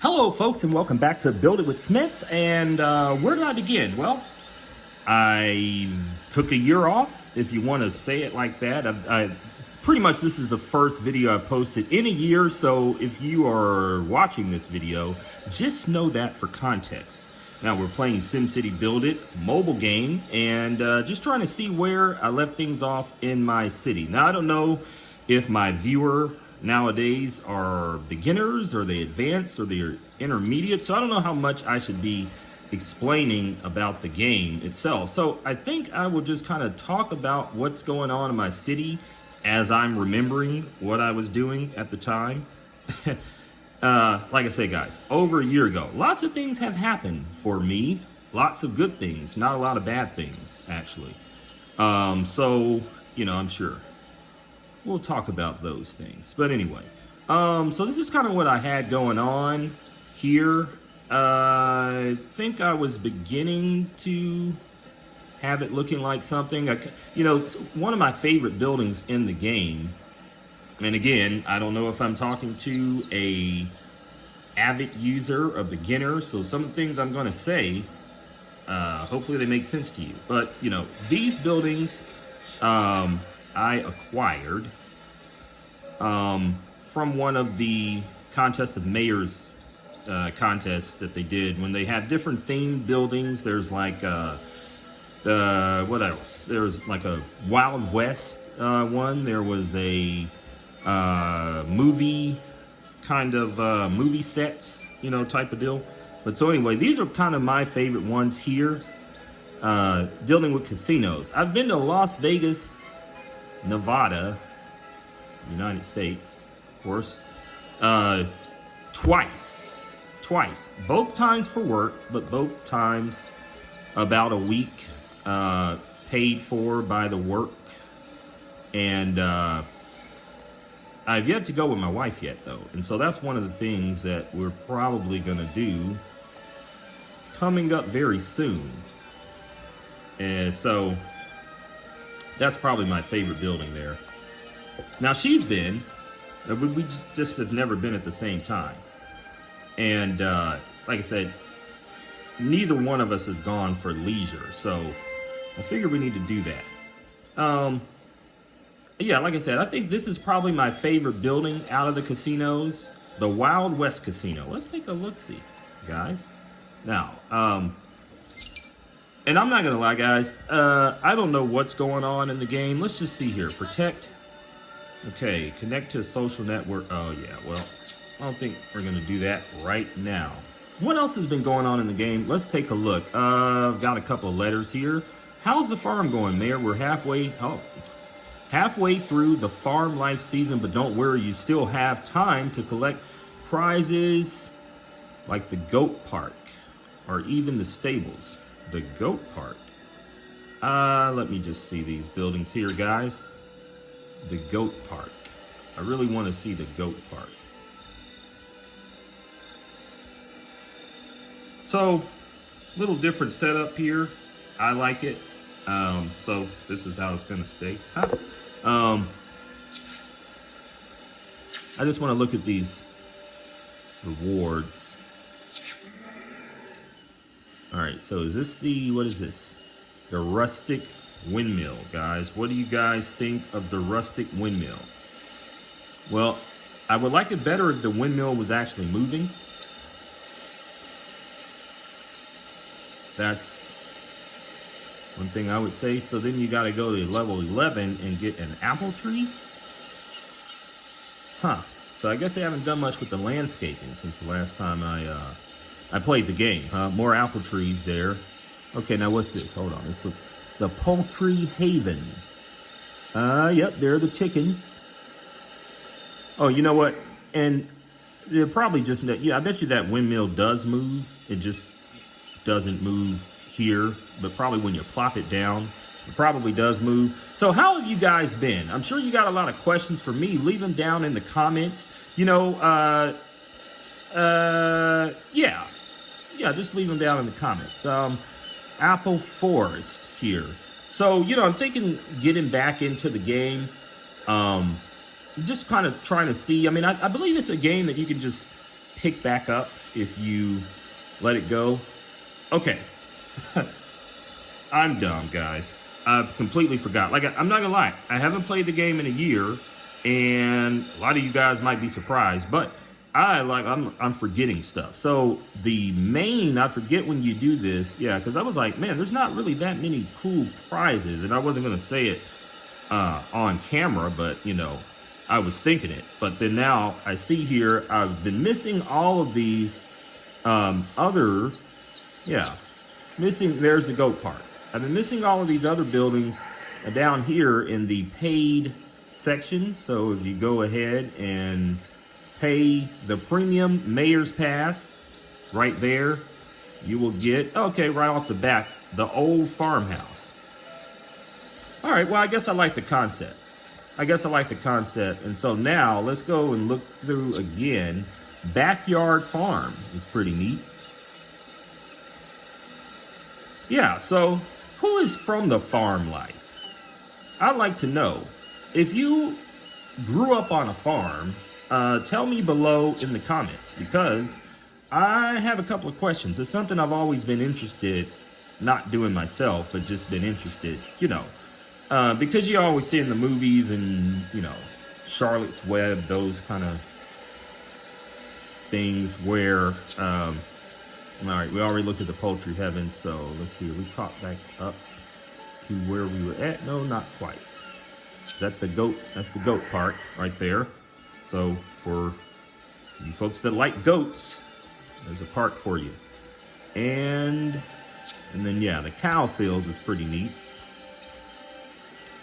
Hello, folks, and welcome back to Build It with Smith. And where did I begin? Well, I took a year off, if you want to say it like that. I pretty much this is the first video I've posted in a year. So if you are watching this video, just know that for context. Now we're playing SimCity Build It mobile game, and just trying to see where I left things off in my city. Now I don't know if my viewer nowadays are beginners, or they advanced, or they're intermediate, so I don't know how much I should be explaining about the game itself. So I think I will just kind of talk about what's going on in my city as I'm remembering what I was doing at the time. Like I say, guys, over a year ago, lots of things have happened for me. Lots of good things, not a lot of bad things, actually. So, you know, I'm sure we'll talk about those things. But anyway, so this is kind of what I had going on here. I think I was beginning to have it looking like something. You know, one of my favorite buildings in the game, and again, I don't know if I'm talking to a avid user, a beginner, so some of the things I'm going to say, hopefully they make sense to you. But, you know, these buildings I acquired from one of the Contest of Mayors contests that they did when they had different themed buildings. There's like what else? There's like a Wild West one. There was a movie kind of movie sets, you know, type of deal. But so anyway, these are kind of my favorite ones here, dealing with casinos. I've been to Las Vegas, Nevada, United States, of course, twice, both times for work, but both times about a week, paid for by the work. And I've yet to go with my wife yet, though, and so that's one of the things that we're probably gonna do coming up very soon. And so that's probably my favorite building there. Now she's been, we just have never been at the same time. And like I said, neither one of us has gone for leisure. So I figured we need to do that. Yeah, like I said, I think this is probably my favorite building out of the casinos, the Wild West Casino. Let's take a look-see, guys. Now, and I'm not gonna lie, guys, I don't know what's going on in the game. Let's just see here. Protect. Okay, connect to a social network. Oh yeah, well, I don't think we're gonna do that right now. What else has been going on in the game? Let's take a look. I've got a couple of letters here. How's the farm going, Mayor? We're halfway through the farm life season, but don't worry, you still have time to collect prizes like the goat park or even the stables. The goat park. Let me just see these buildings here, guys. The goat park. I really want to see the goat park. So, little different setup here. I like it. So this is how it's gonna stay. I just want to look at these rewards. All right, so is this the, what is this? The rustic windmill, guys. What do you guys think of the rustic windmill? Well, I would like it better if the windmill was actually moving. That's one thing I would say. So then you got to go to level 11 and get an apple tree. Huh. So I guess I haven't done much with the landscaping since the last time I played the game. More apple trees there. Okay, now what's this? Hold on. This looks the Poultry Haven. Yep, there are the chickens. Oh, you know what? And they're probably just, yeah, I bet you that windmill does move. It just doesn't move here, but probably when you plop it down, it probably does move. So how have you guys been? I'm sure you got a lot of questions for me. Leave them down in the comments. You know, yeah, just leave them down in the comments. Apple Forest here. So, you know, I'm thinking getting back into the game. Just kind of trying to see. I mean, I believe it's a game that you can just pick back up if you let it go. Okay. I'm dumb, guys. I completely forgot. Like, I'm not gonna lie, I haven't played the game in a year, and a lot of you guys might be surprised, but I'm forgetting stuff. So the main, I forget when you do this, yeah, because I was like, man, there's not really that many cool prizes, and I wasn't gonna say it on camera, but you know, I was thinking it. But then now I see here, I've been missing all of these missing, there's the goat part. I've been missing all of these other buildings down here in the paid section. So if you go ahead and pay the premium mayor's pass right there, you will get, okay, right off the bat, the old farmhouse. All right, well, I guess I like the concept. And so now let's go and look through again. Backyard farm is pretty neat. Yeah, so who is from the farm life? I'd like to know. If you grew up on a farm, tell me below in the comments, because I have a couple of questions. It's something I've always been interested, not doing myself, but just been interested, you know, because you always see in the movies and, you know, Charlotte's Web, those kind of things where, all right, we already looked at the poultry heaven, so let's see, we caught back up to where we were at. No, not quite. Is that the goat? That's the goat part right there. So for you folks that like goats, there's a part for you. And then, yeah, the cow fields is pretty neat.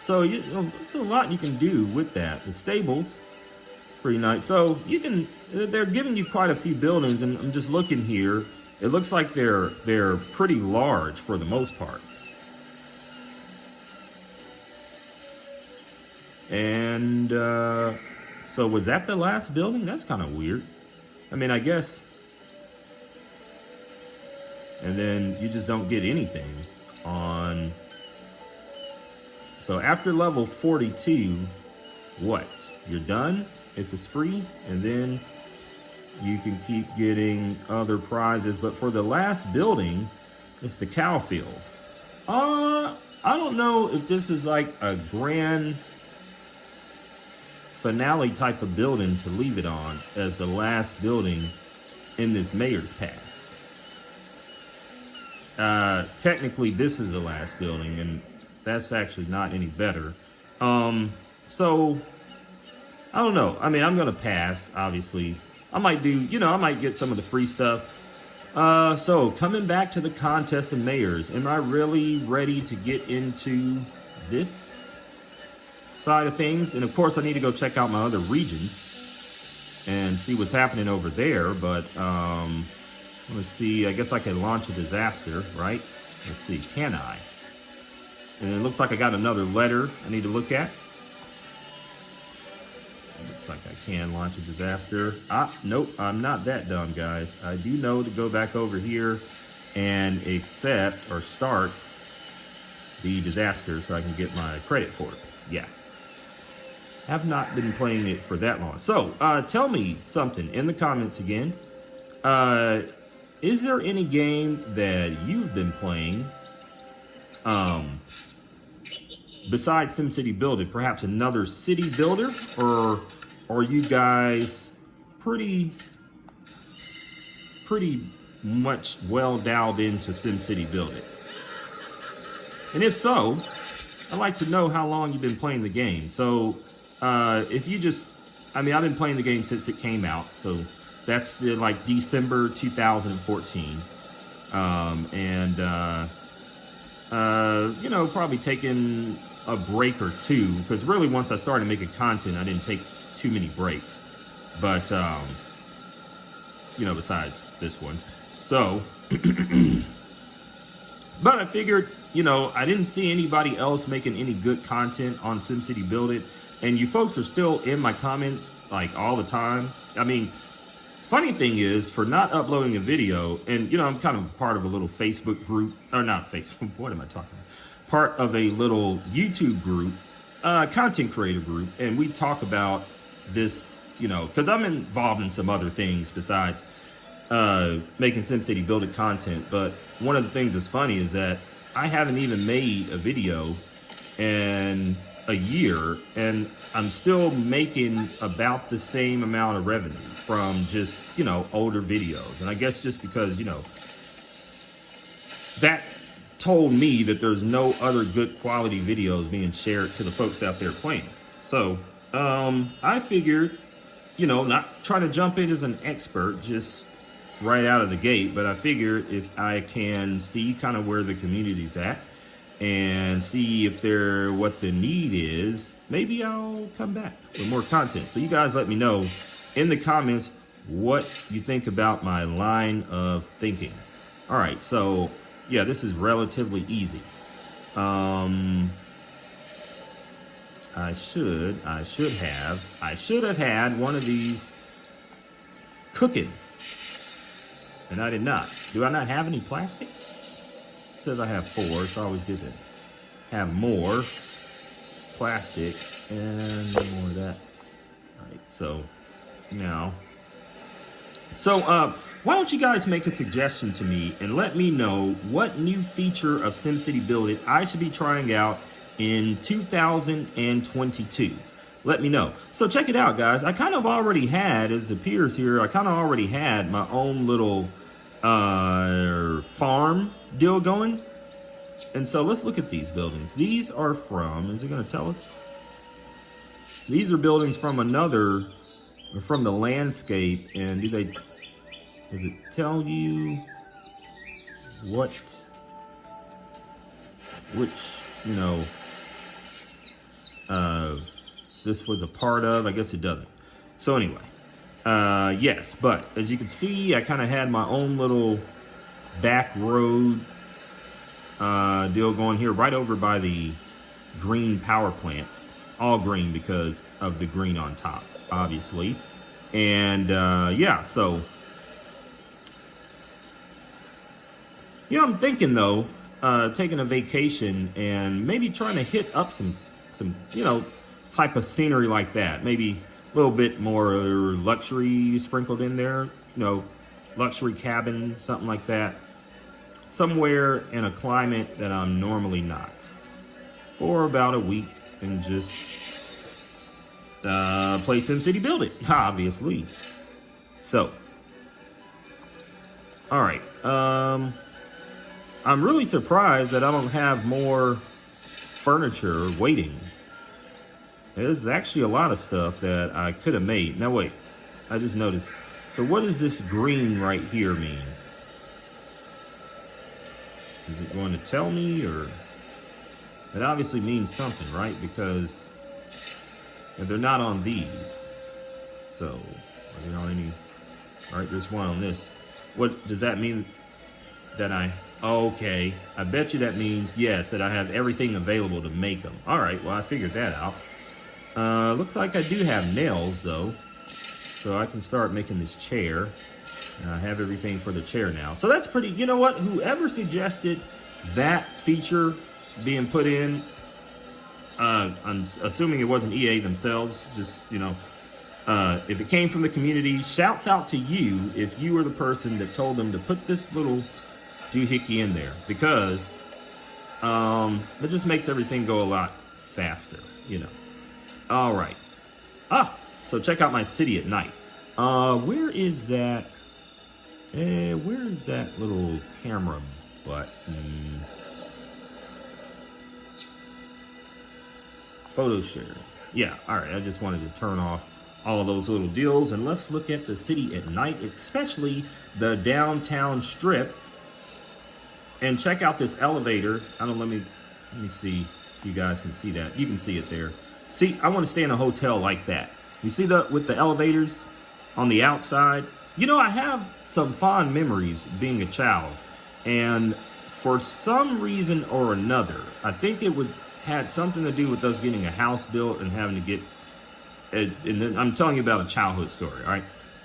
So you know, it's a lot you can do with that. The stables, pretty nice. So you can, they're giving you quite a few buildings, and I'm just looking here. It looks like they're pretty large for the most part. And so was that the last building? That's kind of weird. I mean, I guess. And then you just don't get anything on. So after level 42, what? You're done if it's free, and then you can keep getting other prizes. But for the last building, it's the cow field. I don't know if this is like a grand finale type of building to leave it on as the last building in this mayor's pass. Technically, this is the last building, and that's actually not any better. So I don't know. I mean, I'm gonna pass, obviously. I might do, you know, I might get some of the free stuff. So coming back to the contest of mayors, am I really ready to get into this side of things? And of course I need to go check out my other regions and see what's happening over there. But let's see, I guess I can launch a disaster, right? Let's see, can I? And it looks like I got another letter I need to look at. Looks like I can launch a disaster. Nope, I'm not that dumb, guys. I do know to go back over here and accept or start the disaster so I can get my credit for it. Yeah. Have not been playing it for that long. So, tell me something in the comments again. Is there any game that you've been playing besides SimCity BuildiT, perhaps another city builder, or are you guys pretty much well dialed into SimCity BuildiT? And if so, I'd like to know how long you've been playing the game. So if you just, I mean, I've been playing the game since it came out, so that's the like December 2014, you know, probably taking a break or two, because really once I started making content, I didn't take too many breaks, but you know, besides this one. So but I figured, you know, I didn't see anybody else making any good content on SimCity BuildiT, and you folks are still in my comments like all the time. I mean, funny thing is, for not uploading a video, and you know, I'm kind of part of a little Facebook group, or not Facebook, what am I talking about? Part of a little YouTube group, content creator group, and we talk about this you know, because I'm involved in some other things besides making SimCity Build It content. But one of the things that's funny is that I haven't even made a video in a year, and I'm still making about the same amount of revenue from just, you know, older videos. And I guess just because, you know, that told me that there's no other good quality videos being shared to the folks out there playing. So I figured, you know, not trying to jump in as an expert just right out of the gate, but I figured if I can see kind of where the community's at and see if they're what the need is, maybe I'll come back with more content. So you guys let me know in the comments what you think about my line of thinking. All right, so yeah, this is relatively easy. I should have had one of these cooking, and I did not. Do I not have any plastic? It says I have 4. It's always good to have more plastic and more of that. All right, so now, why don't you guys make a suggestion to me and let me know what new feature of SimCity Build It I should be trying out in 2022. Let me know. So check it out, guys. I kind of already had, as it appears here, I kind of already had my own little farm deal going. And so let's look at these buildings. These are from, is it going to tell us? These are buildings from from the landscape. And does it tell you which, you know, this was a part of? I guess it doesn't. So anyway, yes, but as you can see, I kind of had my own little back road deal going here, right over by the green power plants. All green because of the green on top, obviously. And yeah, so you know, I'm thinking though, taking a vacation and maybe trying to hit up some, you know, type of scenery like that. Maybe a little bit more luxury sprinkled in there, you know, luxury cabin, something like that. Somewhere in a climate that I'm normally not, for about a week, and just play SimCity Build It, obviously. So, all right. I'm really surprised that I don't have more furniture waiting. There's actually a lot of stuff that I could have made. Now wait, I just noticed. So what does this green right here mean? Is it going to tell me, or? It obviously means something, right? Because they're not on these. So, are there on any? All right, there's one on this. What does that mean? That okay, I bet you that means, yes, that I have everything available to make them. All right, well, I figured that out. Looks like I do have nails, though. So I can start making this chair. And I have everything for the chair now. So that's pretty, you know what? Whoever suggested that feature being put in, I'm assuming it wasn't EA themselves, just, you know, if it came from the community, shouts out to you if you were the person that told them to put this little doohickey in there, because it just makes everything go a lot faster, you know. All right. So check out my city at night. Where is that? Where is that little camera button? Photo share. Yeah, all right. I just wanted to turn off all of those little deals, and let's look at the city at night, especially the downtown strip. And check out this elevator. Let me see if you guys can see that. You can see it there. See, I want to stay in a hotel like that. You see with the elevators on the outside? You know, I have some fond memories being a child, and for some reason or another, I think it had something to do with us getting a house built and having to get, and then I'm telling you about a childhood story, all right?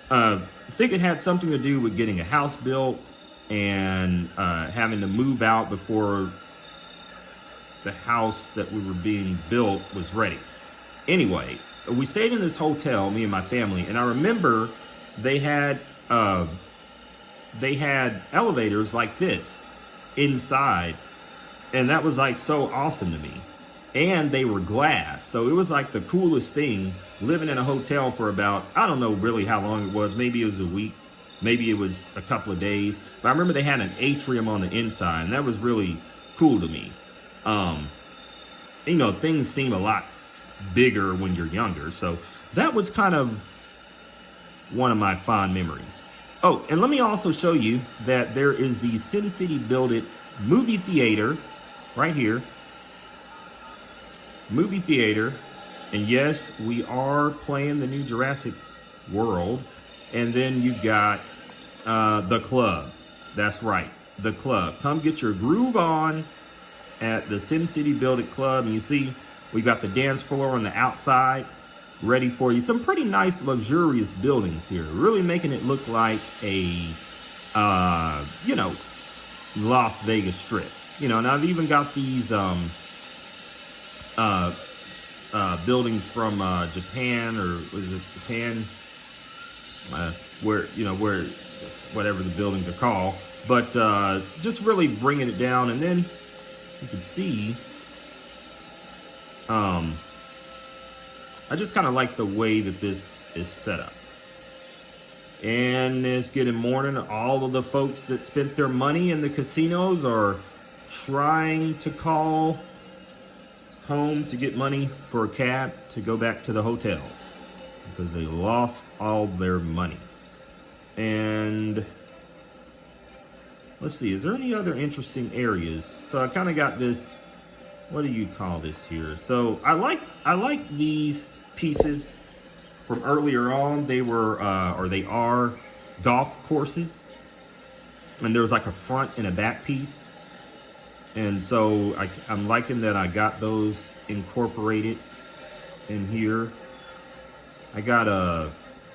I think it had something to do with getting a house built and having to move out before the house that we were being built was ready. Anyway, we stayed in this hotel, me and my family, and I remember they had elevators like this inside, and that was like so awesome to me. And they were glass, so it was like the coolest thing, living in a hotel for about, I don't know really how long it was. Maybe it was a week, maybe it was a couple of days, but I remember they had an atrium on the inside, and that was really cool to me. You know, things seem a lot bigger when you're younger, so that was kind of one of my fond memories. Oh, and let me also show you that there is the SimCity Buildit movie theater right here. Movie theater, and yes, we are playing the new Jurassic World. And then you've got the club. That's right, the club. Come get your groove on at the SimCity Buildit Club. And you see, we got the dance floor on the outside ready for you. Some pretty nice, luxurious buildings here, really making it look like a, you know, Las Vegas Strip. You know, and I've even got these buildings from Japan, or was it Japan? Where, you know, where, whatever the buildings are called, but just really bringing it down. And then you can see, I just kind of like the way that this is set up. And it's getting morning. All of the folks that spent their money in the casinos are trying to call home to get money for a cab to go back to the hotels because they lost all their money. And let's see, is there any other interesting areas? So I kind of got this, what do you call this here? So I like these pieces from earlier on. They were or they are golf courses, and there's like a front and a back piece. And so I'm liking that I got those incorporated in here. I got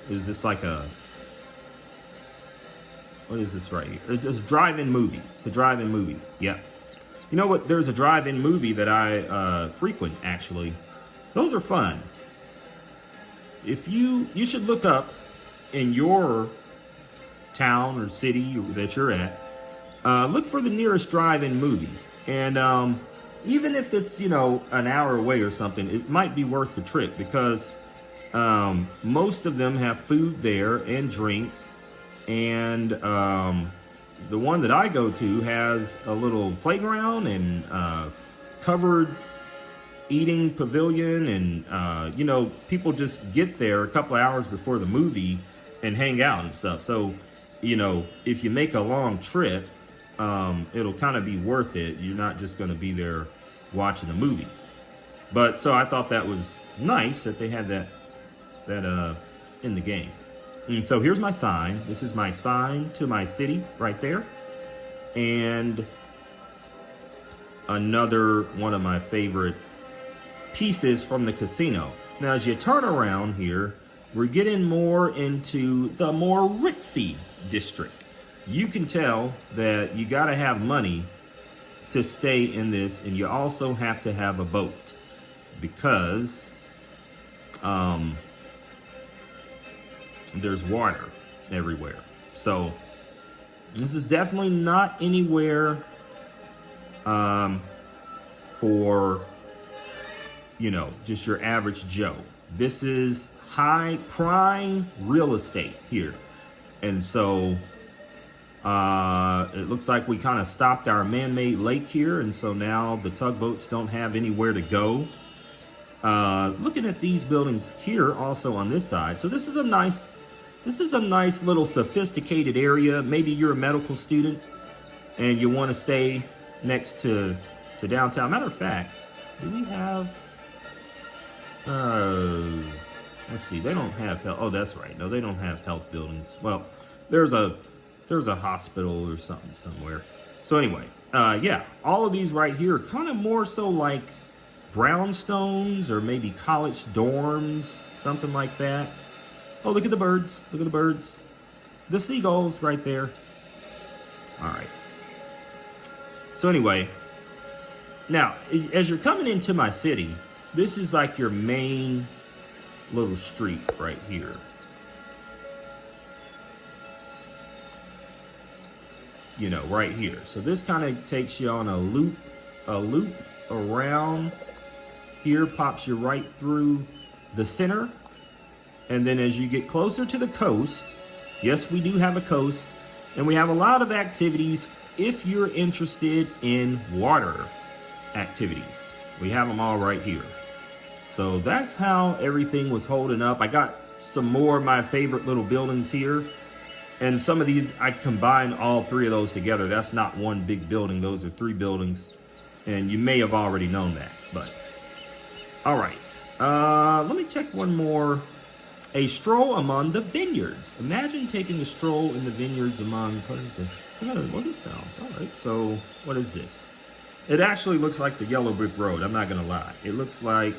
is this like a, what is this right here? It's a drive-in movie. It's a drive-in movie. Yeah. You know what? There's a drive-in movie that I frequent, actually. Those are fun. If you should look up in your town or city that you're at, look for the nearest drive-in movie. And even if it's, you know, an hour away or something, it might be worth the trip, because most of them have food there and drinks. And the one that I go to has a little playground and covered eating pavilion. And, you know, people just get there a couple of hours before the movie and hang out and stuff. So, you know, if you make a long trip, it'll kind of be worth it. You're not just going to be there watching a movie. But so I thought that was nice that they had that in the game. And so here's my sign. This is my sign to my city right there. And another one of my favorite pieces from the casino. Now, as you turn around here, we're getting more into the more ritzy district. You can tell that you got to have money to stay in this, and you also have to have a boat, because there's water everywhere. So this is definitely not anywhere for, you know, just your average Joe. This is high prime real estate here. And so it looks like we kind of stopped our man-made lake here, and so now the tugboats don't have anywhere to go. Looking at these buildings here also on this side. So this is a nice little sophisticated area. Maybe you're a medical student and you want to stay next to downtown. Matter of fact, do we have, let's see, they don't have health. Oh, that's right. No, they don't have health buildings. Well, there's a hospital or something somewhere. So anyway, yeah, all of these right here are kind of more so like brownstones or maybe college dorms, something like that. Oh, look at the birds. Look at the birds. The seagulls right there. All right. So anyway, now, as you're coming into my city, this is like your main little street right here. You know, right here. So this kind of takes you on a loop around here, pops you right through the center. And then as you get closer to the coast, yes, we do have a coast, and we have a lot of activities if you're interested in water activities. We have them all right here. So that's how everything was holding up. I got some more of my favorite little buildings here. And some of these, I combined all three of those together. That's not one big building. Those are three buildings. And you may have already known that, but. All right. Let me check one more. A stroll among the vineyards. Imagine taking a stroll in the vineyards among, what this sounds. All right, so what is this? It actually looks like the yellow brick road. I'm not gonna lie. It looks like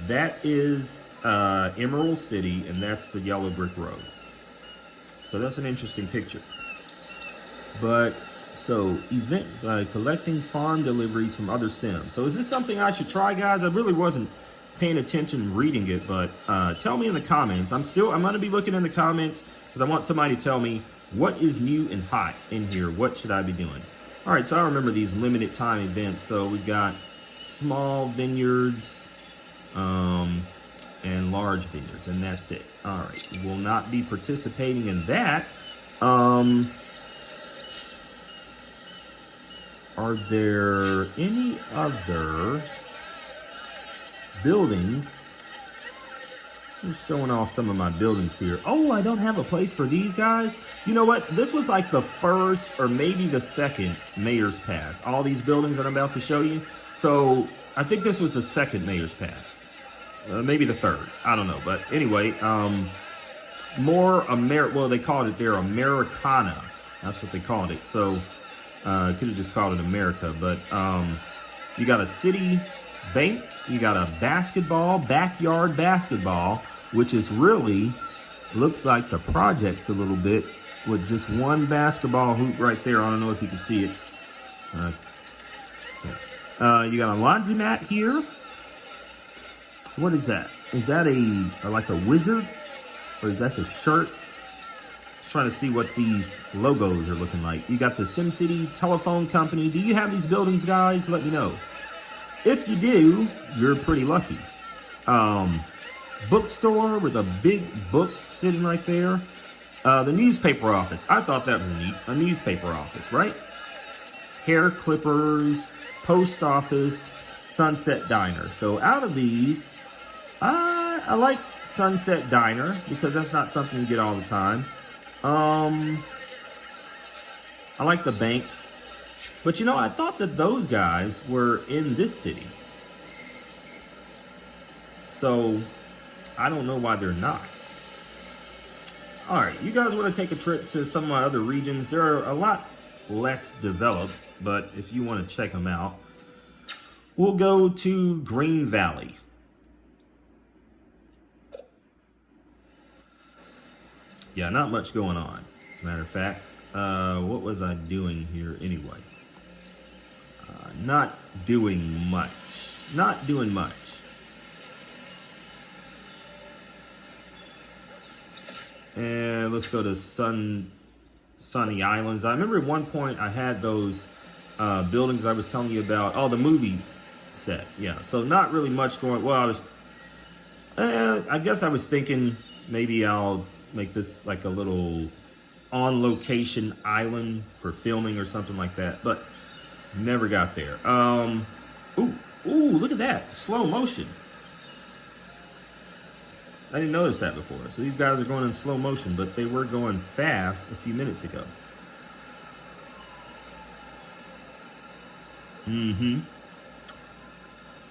that is Emerald City, and that's the yellow brick road. So that's an interesting picture. But, so, event, collecting farm deliveries from other Sims. So is this something I should try, guys? I really wasn't paying attention reading it, but tell me in the comments. I'm going to be looking in the comments because I want somebody to tell me what is new and hot in here. What should I be doing? All right, so I remember these limited time events. So we've got small vineyards and large vineyards, and that's it. All right, we will not be participating in that. Are there any other buildings? I'm just showing off some of my buildings here. Oh, I don't have a place for these guys. You know what? This was like the first or maybe the second Mayor's Pass. All these buildings that I'm about to show you. So I think this was the second Mayor's Pass. Maybe the third. I don't know. But anyway, well, they called it there Americana. That's what they called it. So could have just called it America. But you got a city bank. You got a backyard basketball, which is really, looks like the projects a little bit with just one basketball hoop right there. I don't know if you can see it. You got a laundromat here. What is that? Is that like a wizard? Or is that a shirt? Just trying to see what these logos are looking like. You got the SimCity telephone company. Do you have these buildings, guys? Let me know. If you do, you're pretty lucky. Bookstore with a big book sitting right there. The newspaper office. I thought that was neat. A newspaper office, right? Hair clippers, post office, Sunset Diner. So out of these, I like Sunset Diner because that's not something you get all the time. I like the bank. But you know, I thought that those guys were in this city. So, I don't know why they're not. Alright, you guys want to take a trip to some of my other regions. They're a lot less developed, but if you want to check them out, we'll go to Green Valley. Yeah, not much going on, as a matter of fact. What was I doing here anyway? Not doing much. Not doing much. And let's go to Sunny Islands. I remember at one point I had those buildings I was telling you about. Oh, the movie set. Yeah, so not really much going. Well, I guess I was thinking maybe I'll make this like a little on-location island for filming or something like that. But never got there. Ooh, look at that. Slow motion. I didn't notice that before. So these guys are going in slow motion, but they were going fast a few minutes ago.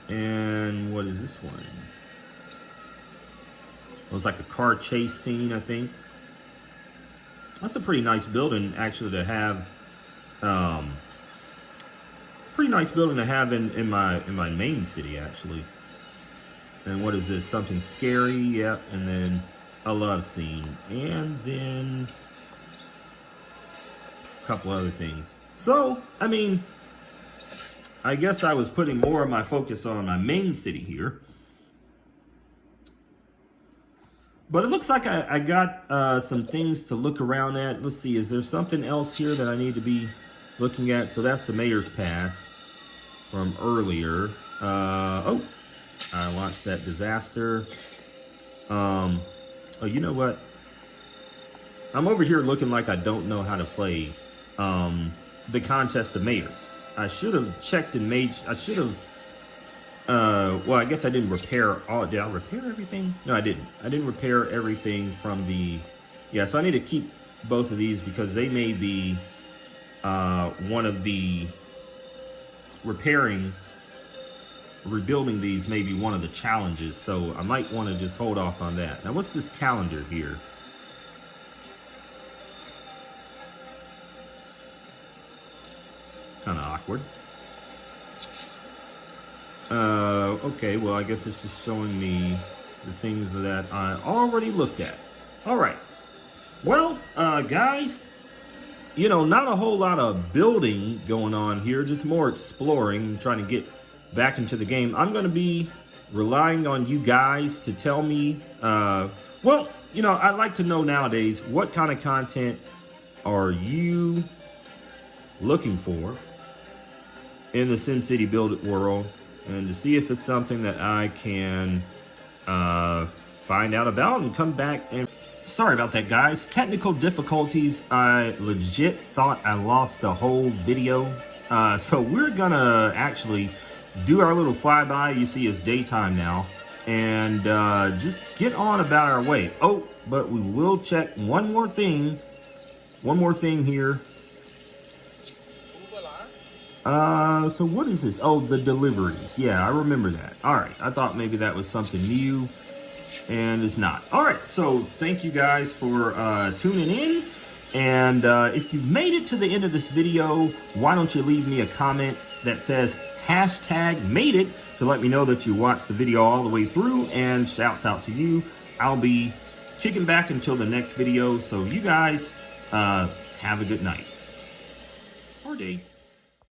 And what is this one? It was like a car chase scene, I think. That's a pretty nice building, actually, to have. Pretty nice building to have in my main city, actually. And what is this? Something scary, yep. And then a love scene, and then a couple other things. So, I mean, I guess I was putting more of my focus on my main city here. But it looks like I got some things to look around at. Let's see, is there something else here that I need to be looking at? So that's the Mayor's Pass from earlier. Oh, I launched that disaster. Oh, you know what? I'm over here looking like I don't know how to play the Contest of Mayors. I should have checked and made, I should have, well, I guess I didn't repair all, did I repair everything? No, I didn't. I didn't repair everything from the, yeah, so I need to keep both of these because they may be one of the rebuilding these may be one of the challenges, so I might want to just hold off on that. Now, what's this calendar here? It's kind of awkward. Okay, well, I guess it's just showing me the things that I already looked at. All right. Well, guys, you know, not a whole lot of building going on here, just more exploring and trying to get back into the game. I'm going to be relying on you guys to tell me, well, you know, I'd like to know nowadays, what kind of content are you looking for in the SimCity Build It world, and to see if it's something that I can find out about and come back and... Sorry about that, guys. Technical difficulties. I legit thought I lost the whole video. So we're gonna actually do our little flyby. You see it's daytime now. And just get on about our way. Oh, but we will check one more thing. One more thing here. So what is this? Oh, the deliveries. Yeah, I remember that. All right, I thought maybe that was something new, and it's not. All right, so thank you guys for tuning in. And if you've made it to the end of this video, why don't you leave me a comment that says #MadeIt to let me know that you watched the video all the way through, and shouts out to you. I'll be kicking back until the next video. So you guys have a good night or day.